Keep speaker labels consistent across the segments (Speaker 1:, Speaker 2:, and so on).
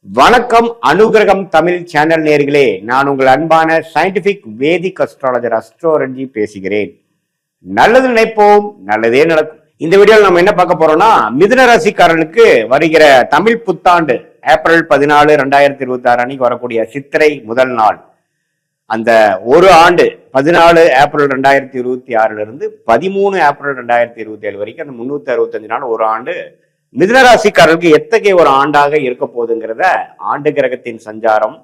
Speaker 1: வணக்கம் அனுகிரகம் தமிழ் சேனல் நேர்களே, நான் உங்கள் அன்பான சயின்டிபிக் வேதிக் அஸ்ட்ராலஜர் அஸ்ட்ரோரஞ்சி பேசுகிறேன். நல்லது நினைப்போம், நல்லதே நடக்கும். இந்த வீடியோவில் நம்ம என்ன பார்க்க போறோம்னா, மிதுன ராசிக்காரர்களுக்கு வருகிற தமிழ் புத்தாண்டு ஏப்ரல் 14, 2026 அன்னைக்கு வரக்கூடிய சித்திரை முதல் நாள், அந்த ஒரு ஆண்டு 14 ஏப்ரல் 2026 இருந்து 13 ஏப்ரல் 2027 வரைக்கும் அந்த 365 நாள் ஒரு ஆண்டு மிதுன ராசிக்காரர்களுக்கு எத்தகைய ஒரு ஆண்டாக இருக்க போகுதுங்கிறத ஆண்டு கிரகத்தின் சஞ்சாரம்,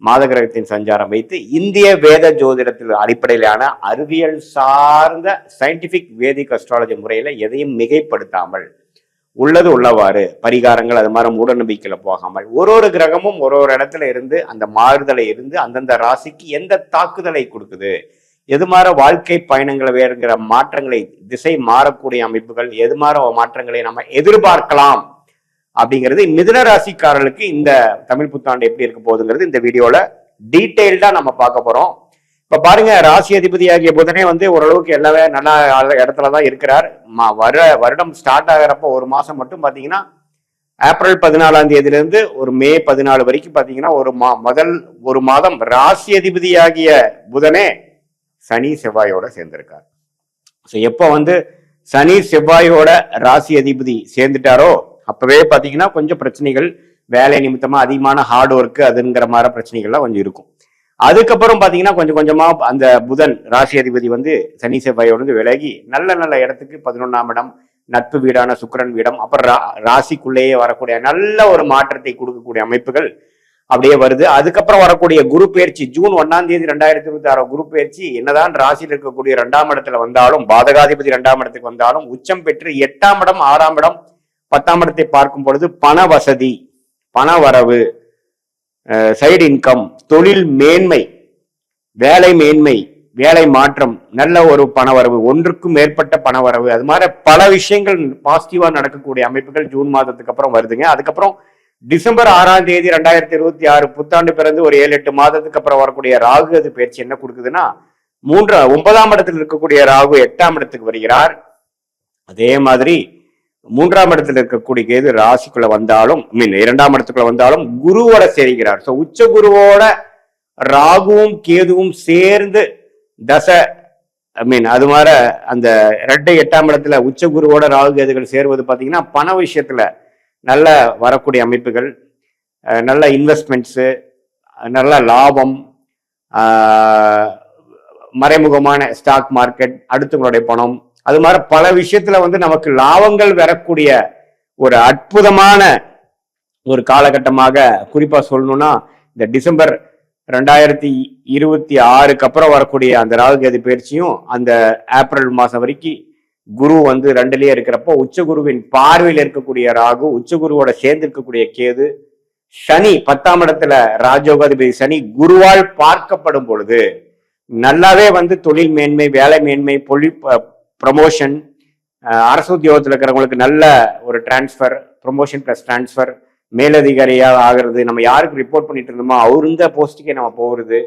Speaker 1: மாத கிரகத்தின் சஞ்சாரம் வைத்து இந்திய வேத ஜோதிடத்தில் அடிப்படையிலான அறிவியல் சார்ந்த சயின்டிபிக் வேதிக் அஸ்ட்ராலஜி முறையில எதையும் மிகைப்படுத்தாமல் உள்ளது உள்ளவாறு பரிகாரங்கள் அது மாதிரி மூட நம்பிக்கையில போகாமல் ஒரு கிரகமும் ஒரு இடத்துல இருந்து அந்த மாறுதலை இருந்து அந்தந்த ராசிக்கு எந்த தாக்குதலை கொடுக்குது, எது மாதிரி வாழ்க்கை பயணங்களை வேறுங்கிற மாற்றங்களை, திசை மாறக்கூடிய அமைப்புகள், எது மாதிரி மாற்றங்களை நம்ம எதிர்பார்க்கலாம் அப்படிங்கிறது மிதுன ராசிக்காரர்களுக்கு இந்த தமிழ் புத்தாண்டு எப்படி இருக்க போகுதுங்கிறது இந்த வீடியோல டீட்டெயில்டா நம்ம பார்க்க போறோம். இப்ப பாருங்க, ராசி அதிபதியாகிய புதனே ஓரளவுக்கு எல்லாமே நல்ல இடத்துலதான் இருக்கிறார். வருடம் ஸ்டார்ட் ஆகிறப்ப ஒரு மாசம் மட்டும் பாத்தீங்கன்னா ஏப்ரல் 14ஆம் தேதியிலிருந்து ஒரு மே 14 வரைக்கும் பாத்தீங்கன்னா முதல் ஒரு மாதம் ராசி அதிபதியாகிய புதனே சனி செவ்வாயோட சேர்ந்திருக்கார். எப்ப சனி செவ்வாயோட ராசி அதிபதி சேர்ந்துட்டாரோ அப்பவே பாத்தீங்கன்னா கொஞ்சம் பிரச்சனைகள், வேலை நிமித்தமா அதிகமான ஹார்ட் ஒர்க் அதுங்கிற மாதிரி பிரச்சனைகள்லாம் கொஞ்சம் இருக்கும். அதுக்கப்புறம் பாத்தீங்கன்னா கொஞ்சம் கொஞ்சமா அந்த புதன் ராசி அதிபதி சனி செவ்வாயோடு விலகி நல்ல நல்ல இடத்துக்கு 11ஆம் இடம், நட்பு வீடான சுக்கிரன் வீடம், அப்புறம் ராசிக்குள்ளேயே வரக்கூடிய நல்ல ஒரு மாற்றத்தை கொடுக்கக்கூடிய அமைப்புகள் அப்படியே வருது. அதுக்கப்புறம் வரக்கூடிய குரு பயிற்சி ஜூன் 1ஆம் தேதி 2026 குரு பயிற்சி என்னதான் ராசியில் இருக்கக்கூடிய 2ஆம் இடத்துல வந்தாலும், பாதகாதிபதி 2ஆம் இடத்துக்கு வந்தாலும் உச்சம் பெற்று 8ஆம் இடம், 6ஆம் இடம், 10ஆம் இடத்தை பார்க்கும் பொழுது பண வசதி, பண வரவு, சைடு இன்கம், தொழில் மேன்மை, வேலை மேன்மை, வேலை மாற்றம், நல்ல ஒரு பண வரவு, ஒன்றுக்கும் மேற்பட்ட பண வரவு, அது மாதிரி பல விஷயங்கள் பாசிட்டிவா நடக்கக்கூடிய அமைப்புகள் ஜூன் மாதத்துக்கு அப்புறம் வருதுங்க. அதுக்கப்புறம் டிசம்பர் 6ஆம் தேதி 2026 புத்தாண்டு பிறந்து ஒரு 7-8 மாதத்துக்கு அப்புறம் வரக்கூடிய ராகு அது பயிற்சி என்ன கொடுக்குதுன்னா, 9ஆம் இடத்தில் இருக்கக்கூடிய ராகு 8ஆம் இடத்துக்கு வருகிறார். அதே மாதிரி 3ஆம் இடத்துல இருக்கக்கூடிய கேது ராசிக்குள்ள வந்தாலும் 2ஆம் இடத்துக்குள்ள வந்தாலும் குருவோட சேர்கிறார். உச்ச குருவோட ராகுவும் கேதுவும் சேர்ந்து தசை அது மாதிரி அந்த 8ஆம் இடத்துல உச்ச குருவோட ராகு கேதுகள் சேருவது பாத்தீங்கன்னா பண விஷயத்துல நல்ல வரக்கூடிய அமைப்புகள், நல்ல இன்வெஸ்ட்மெண்ட்ஸு, நல்ல லாபம், மறைமுகமான ஸ்டாக் மார்க்கெட், அடுத்தவங்களுடைய பணம், அது மாதிரி பல விஷயத்துல நமக்கு லாபங்கள் வரக்கூடிய ஒரு அற்புதமான ஒரு காலகட்டமாக குறிப்பா சொல்லணும்னா இந்த டிசம்பர் 2026 அப்புறம் வரக்கூடிய அந்த ராகு கேது பயிற்சியும் அந்த ஏப்ரல் மாசம் வரைக்கும் குரு 2லயே இருக்கிறப்போ உச்சகுருவின் பார்வையில் இருக்கக்கூடிய ராகு, உச்சகுருவோட சேர்ந்து இருக்கக்கூடிய கேது, சனி 10ஆம் இடத்துல ராஜயோகாதிபதி சனி குருவால் பார்க்கப்படும் பொழுது நல்லாவே தொழில் மேன்மை, வேலை மேன்மை, ப்ரமோஷன், அரசு உத்தியோகத்தில் இருக்கிறவங்களுக்கு நல்ல ஒரு டிரான்ஸ்பர், ப்ரமோஷன் பிளஸ் டிரான்ஸ்பர், மேலதிகாரியா ஆகிறது, நம்ம யாருக்கு ரிப்போர்ட் பண்ணிட்டு இருந்தோமோ அவரு இந்த போஸ்ட்டுக்கே நம்ம போகிறது,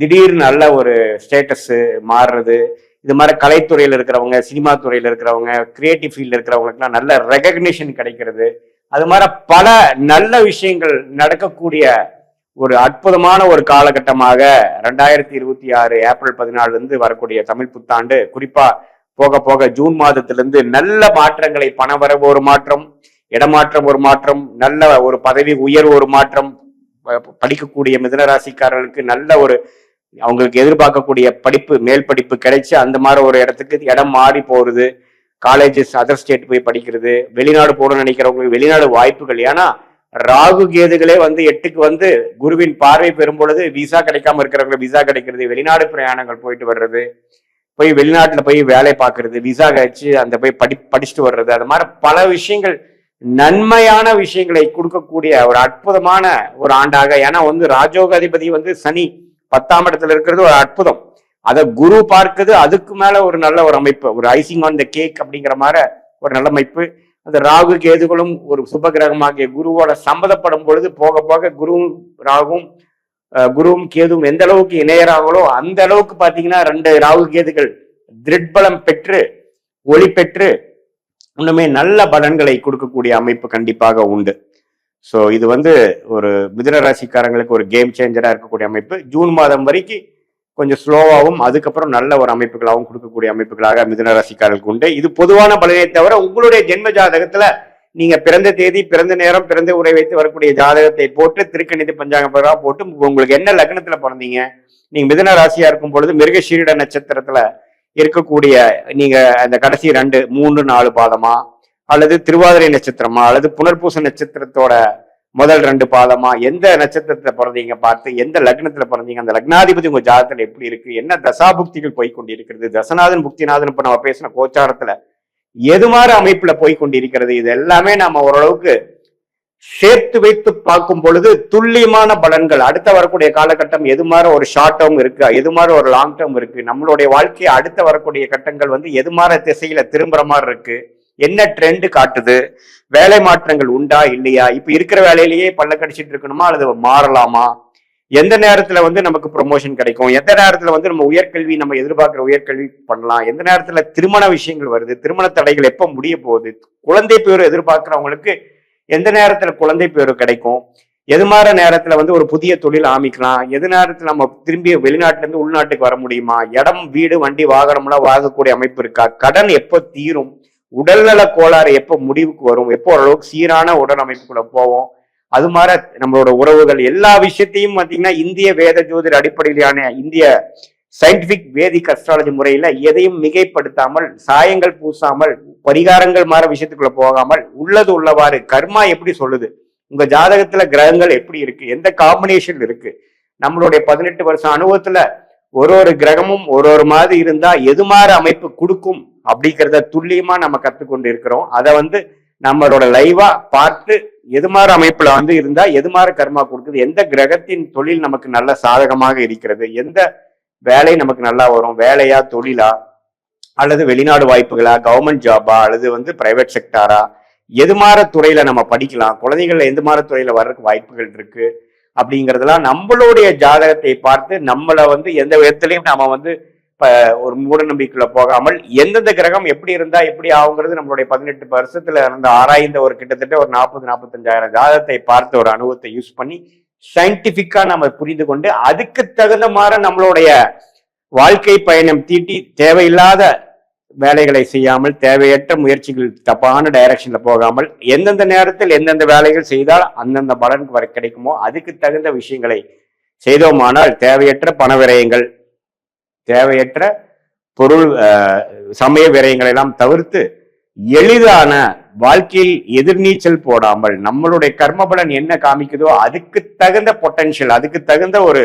Speaker 1: திடீர்னு நல்ல ஒரு ஸ்டேட்டஸ் மாறுறது, இது மாதிரி கலைத்துறையில் இருக்கிறவங்க, சினிமா துறையில இருக்கிறவங்க, கிரியேட்டிவ் ஃபீல்ட்ல இருக்கிறவங்களுக்குலாம் நல்ல ரெகக்னிஷன் கிடைக்கிறது, அது மாதிரி பல நல்ல விஷயங்கள் நடக்கக்கூடிய ஒரு அற்புதமான ஒரு காலகட்டமாக 2026 ஏப்ரல் 14 வரக்கூடிய தமிழ் புத்தாண்டு, குறிப்பா போக போக ஜூன் மாதத்திலிருந்து நல்ல மாற்றங்களை, பணவரவு ஒரு மாற்றம், இடமாற்றம் ஒரு மாற்றம், நல்ல ஒரு பதவி உயர்வு ஒரு மாற்றம், படிக்கக்கூடிய மிதுன ராசிக்காரர்களுக்கு நல்ல ஒரு அவங்களுக்கு எதிர்பார்க்கக்கூடிய படிப்பு, மேல் படிப்பு கிடைச்சு அந்த மாதிரி ஒரு இடத்துக்கு இடம் மாறி போறது, காலேஜஸ் அதர் ஸ்டேட் போய் படிக்கிறது, வெளிநாடு போகணும்னு நினைக்கிறவங்களுக்கு வெளிநாடு வாய்ப்புகள். ஏன்னா ராகு கேதுகளே 8க்கு குருவின் பார்வை பெறும் பொழுது விசா கிடைக்காம இருக்கிறவங்க விசா கிடைக்கிறது, வெளிநாடு பிரயாணங்கள் போயிட்டு வர்றது, போய் வெளிநாட்டுல போய் வேலை பார்க்கறது, விசா கிடைச்சு அந்த போய் படிச்சுட்டு வர்றது, அது மாதிரி பல விஷயங்கள் நன்மையான விஷயங்களை கொடுக்கக்கூடிய ஒரு அற்புதமான ஒரு ஆண்டாக. ஏன்னா ராஜயோக அதிபதி சனி 10ஆம் இடத்துல இருக்கிறது ஒரு அற்புதம், அத குரு பார்க்குது, அதுக்கு மேல ஒரு நல்ல ஒரு அமைப்பு, ஒரு ஐசிங் ஆன் த கேக் அப்படிங்கிற மாதிரி ஒரு நல்ல அமைப்பு. அந்த ராகு கேதுகளும் ஒரு சுப கிரகமாகிய குருவோட சம்மதப்படும் பொழுது போக போக குருவும் கேதுவும் எந்த அளவுக்கு இணையறாங்களோ அந்த அளவுக்கு பாத்தீங்கன்னா 2 ராகு கேதுகள் திருட்பலம் பெற்று ஒளி பெற்று இன்னுமே நல்ல பலன்களை கொடுக்கக்கூடிய அமைப்பு கண்டிப்பாக உண்டு. ஸோ இது வந்து ஒரு மிதுன ராசிக்காரங்களுக்கு ஒரு கேம் சேஞ்சரா இருக்கக்கூடிய அமைப்பு. ஜூன் மாதம் வரைக்கும் கொஞ்சம் ஸ்லோவாகவும் அதுக்கப்புறம் நல்ல ஒரு அமைப்புகளாகவும் கொடுக்கக்கூடிய அமைப்புகளாக மிதுன ராசிக்காரர்களுக்கு உண்டு. இது பொதுவான பலனை தவிர உங்களுடைய ஜென்ம ஜாதகத்துல நீங்க பிறந்த தேதி, பிறந்த நேரம், பிறந்த உரை வைத்து வரக்கூடிய ஜாதகத்தை போட்டு திருக்கணித பஞ்சாங்க போட்டு உங்களுக்கு என்ன லக்னத்துல பிறந்தீங்க, நீங்க மிதுன ராசியா இருக்கும் பொழுது மிருகசீரிட நட்சத்திரத்துல இருக்கக்கூடிய நீங்க அந்த கடைசி 2, 3, 4 பாதமா, அல்லது திருவாதிரை நட்சத்திரமா, அல்லது புனர்பூச நட்சத்திரத்தோட முதல் 2 பாதமா, எந்த நட்சத்திரத்துல பிறந்தீங்க பார்த்து எந்த லக்னத்துல பிறந்தீங்க, அந்த லக்னாதிபதி உங்க ஜாதகத்துல எப்படி இருக்கு, என்ன தசாபுக்திகள் போய்கொண்டிருக்கிறது, தசநாதன் புக்திநாதன் இப்ப நம்ம பேசின கோச்சாரத்துல எது மாதிரி அமைப்புல போய்கொண்டிருக்கிறது, இது எல்லாமே நம்ம ஓரளவுக்கு சேர்த்து வைத்து பார்க்கும் பொழுது துல்லியமான பலன்கள் அடுத்த வரக்கூடிய காலகட்டம் எது மாதிரி ஒரு ஷார்ட் டேர்ம் இருக்கு, எது மாதிரி ஒரு லாங் டேர்ம் இருக்கு, நம்மளுடைய வாழ்க்கையை அடுத்த வரக்கூடிய கட்டங்கள் வந்து எது மாதிரி திசையில திரும்புற மாதிரி இருக்கு, என்ன ட்ரெண்ட் காட்டுது, வேலை மாற்றங்கள் உண்டா இல்லையா, இப்ப இருக்கிற வேலையிலேயே பல்ல கடிச்சிட்டு இருக்கணுமா அல்லது மாறலாமா, எந்த நேரத்துல வந்து நமக்கு ப்ரொமோஷன் கிடைக்கும், எந்த நேரத்துல வந்து நம்ம உயர்கல்வி நம்ம எதிர்பார்க்கிற உயர்கல்வி பண்ணலாம், எந்த நேரத்துல திருமண விஷயங்கள் வருது, திருமண தடைகள் எப்ப முடிய போகுது, குழந்தை பேரு எதிர்பார்க்கிறவங்களுக்கு எந்த நேரத்துல குழந்தை பேரு கிடைக்கும், எது மாதிரி நேரத்துல வந்து ஒரு புதிய தொழில் ஆரம்பிக்கலாம், எது நேரத்துல நம்ம திரும்பி வெளிநாட்டுல இருந்து உள்நாட்டுக்கு வர முடியுமா, இடம் வீடு வண்டி வாகனம் எல்லாம் வாங்கக்கூடிய அமைப்பு இருக்கா, கடன் எப்போ தீரும், உடல்நல கோளாறு எப்போ முடிவுக்கு வரும், எப்போ ஓரளவுக்கு சீரான உடல் அமைப்புக்குள்ள போவோம், அது மாதிரி நம்மளோட உறவுகள் எல்லா விஷயத்தையும் பார்த்தீங்கன்னா இந்திய வேத ஜோதிட அடிப்படையிலான இந்திய சயின்டிபிக் வேதிக் அஸ்ட்ராலஜி முறையில எதையும் மிகைப்படுத்தாமல், சாயங்கள் பூசாமல், பரிகாரங்கள் மாற விஷயத்துக்குள்ள போகாமல் உள்ளது உள்ளவாறு கர்மா எப்படி சொல்லுது, உங்க ஜாதகத்துல கிரகங்கள் எப்படி இருக்கு, எந்த காம்பினேஷன் இருக்கு, நம்மளுடைய 18 வருஷம் அனுபவத்துல ஒரு கிரகமும் ஒரு மாதிரி இருந்தா எது மாதிரி அமைப்பு கொடுக்கும் அப்படிங்கிறத துல்லியமா நம்ம கத்துக்கொண்டு இருக்கிறோம். அதை வந்து நம்மளோட லைவா பார்த்து எது மாதிரி அமைப்புல வந்து இருந்தா எது மாதிரி கர்மா கொடுக்குது, எந்த கிரகத்தின் தொழில் நமக்கு நல்ல சாதகமாக இருக்கிறது, எந்த வேலை நமக்கு நல்லா வரும், வேலையா தொழிலா அல்லது வெளிநாடு வாய்ப்புகளா, கவர்மெண்ட் ஜாபா அல்லது வந்து பிரைவேட் செக்டாரா, எது மாதிரி துறையில நம்ம படிக்கலாம், குழந்தைகள் எந்த மாதிரி துறையில வர்றதுக்கு வாய்ப்புகள் இருக்கு அப்படிங்கிறதெல்லாம் நம்மளுடைய ஜாதகத்தை பார்த்து நம்மளை வந்து எந்த விதத்திலையும் நாம வந்து ஒரு மூட நம்பிக்கைக்குள்ள போகாமல் எந்தெந்த கிரகம் எப்படி இருந்தா எப்படி ஆகுங்கிறது நம்மளுடைய 18 வருஷத்துல இருந்த ஆராய்ந்த ஒரு கிட்டத்தட்ட ஒரு 40-45 ஜாதகத்தை பார்த்து ஒரு அனுபவத்தை யூஸ் பண்ணி சயின்டிபிக்கா நம்ம புரிந்து கொண்டு அதுக்கு தகுந்த மாதிரி நம்மளுடைய வாழ்க்கை பயணம் தீட்டி தேவையில்லாத வேலைகளை செய்யாமல், தேவையற்ற முயற்சிகள் தப்பான டைரக்ஷன்ல போகாமல், எந்தெந்த நேரத்தில் எந்தெந்த வேலைகள் செய்தால் அந்தந்த பலன் கிடைக்குமோ அதுக்கு தகுந்த விஷயங்களை செய்தோமானால் தேவையற்ற பண விரயங்கள், தேவையற்ற பொருள் சமய விரயங்களை எல்லாம் தவிர்த்து எளிதான வாழ்க்கையில் எதிர்நீச்சல் போடாமல் நம்மளுடைய கர்மபலன் என்ன காமிக்குதோ அதுக்கு தகுந்த பொட்டன்ஷியல், அதுக்கு தகுந்த ஒரு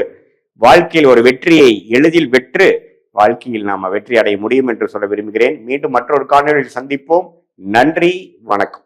Speaker 1: வாழ்க்கையில் ஒரு வெற்றியை எளிதில் வெற்று வாழ்க்கையில் நாம வெற்றி அடைய முடியும் என்று சொல்ல விரும்புகிறேன். மீண்டும் மற்றொரு காணொளியில் சந்திப்போம். நன்றி, வணக்கம்.